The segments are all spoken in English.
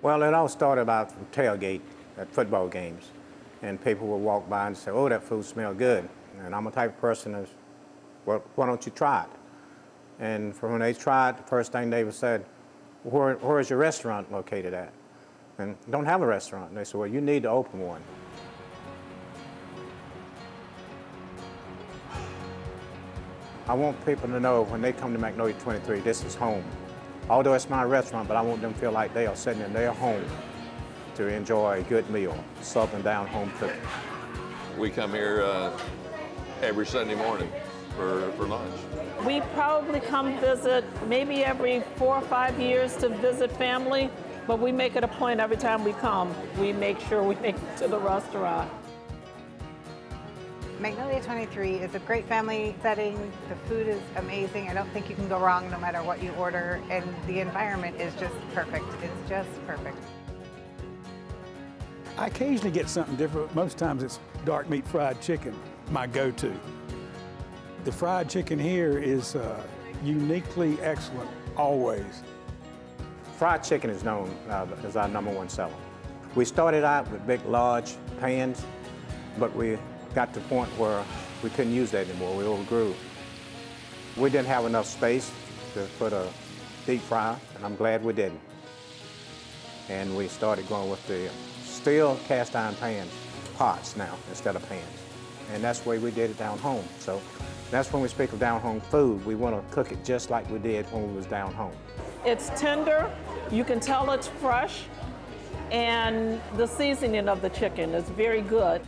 Well, it all started out from tailgate at football games. And people would walk by and say, oh, that food smells good. And I'm a type of person that's, well, why don't you try it? And from when they tried, the first thing they said, where is your restaurant located at? And don't have a restaurant. And they said, well, you need to open one. I want people to know when they come to Magnolia 23, this is home. Although it's my restaurant, but I want them to feel like they are sitting in their home to enjoy a good meal, Southern down home cooking. We come here every Sunday morning for lunch. We probably come visit maybe every 4 or 5 years to visit family, but we make it a point every time we come. We make sure we make it to the restaurant. Magnolia 23 is a great family setting. The food is amazing. I don't think you can go wrong no matter what you order, and the environment is just perfect. It's just perfect. I occasionally get something different. Most times it's dark meat fried chicken, my go-to. The fried chicken here is uniquely excellent, always. Fried chicken is known as our #1 seller. We started out with big, large pans, but we got to the point where we couldn't use that anymore. We overgrew. We didn't have enough space to put a deep fryer, and I'm glad we didn't. And we started going with the steel cast iron pans, pots now instead of pans. And that's the way we did it down home. So that's when we speak of down home food, we want to cook it just like we did when we was down home. It's tender, you can tell it's fresh, and the seasoning of the chicken is very good.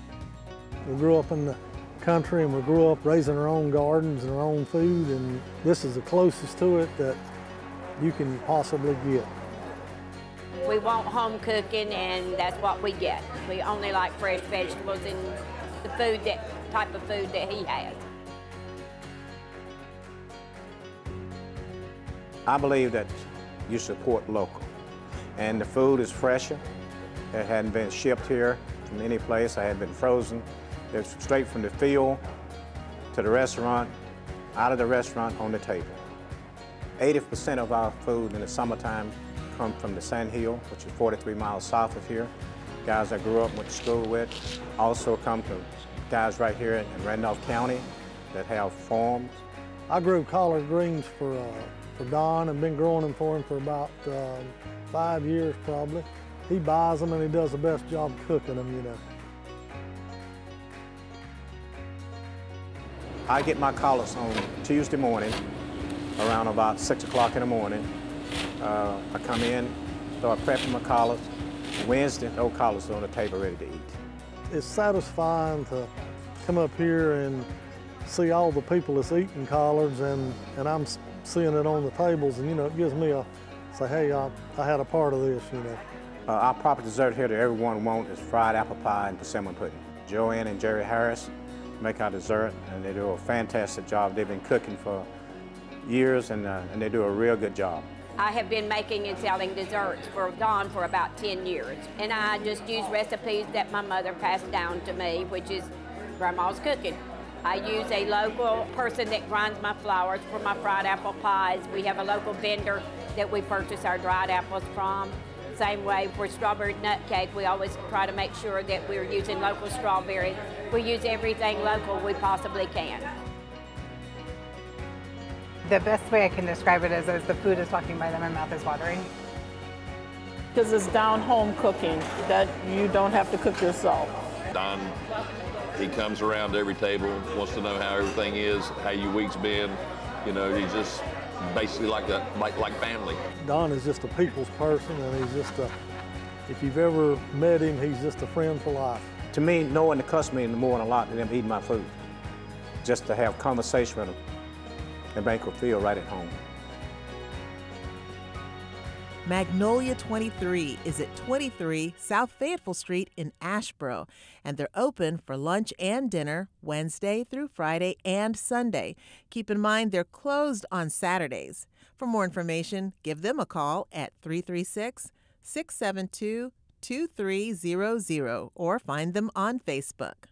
We grew up in the country and we grew up raising our own gardens and our own food, and this is the closest to it that you can possibly get. We want home cooking, and that's what we get. We only like fresh vegetables and the food, that type of food that he has. I believe that you support local, and the food is fresher. It hadn't been shipped here from any place. It hadn't been frozen. It's straight from the field to the restaurant, out of the restaurant on the table. 80% of our food in the summertime come from the Sand Hill, which is 43 miles south of here. Guys I grew up and went to school with. Also come from guys right here in Randolph County that have farms. I grew collard greens for Don and been growing them for him for about 5 years probably. He buys them and he does the best job cooking them, you know. I get my collards on Tuesday morning around about 6 o'clock in the morning. I come in, start prepping my collards. Wednesday, those collards are on the table ready to eat. It's satisfying to come up here and see all the people that's eating collards, and I'm seeing it on the tables, and you know, it gives me say, hey, I had a part of this, you know. Our proper dessert here that everyone wants is fried apple pie and persimmon pudding. Joanne and Jerry Harris make our dessert, and they do a fantastic job. They've been cooking for years, and they do a real good job. I have been making and selling desserts for Don for about 10 years, and I just use recipes that my mother passed down to me, which is Grandma's cooking. I use a local person that grinds my flours for my fried apple pies. We have a local vendor that we purchase our dried apples from. Same way for strawberry nut cake, we always try to make sure that we're using local strawberries. We use everything local we possibly can. The best way I can describe it is as the food is walking by, then my mouth is watering. Because it's down home cooking that you don't have to cook yourself. Don, he comes around to every table, wants to know how everything is, how your week's been. You know, he's just basically like family. Don is just a people's person, and he's just if you've ever met him, he's just a friend for life. To me, knowing the customer means more than a lot than them eating my food. Just to have conversation with them and make them feel right at home. Magnolia 23 is at 23 South Fayetteville Street in Asheboro, and they're open for lunch and dinner Wednesday through Friday and Sunday. Keep in mind they're closed on Saturdays. For more information, give them a call at 336-672-2300 or find them on Facebook.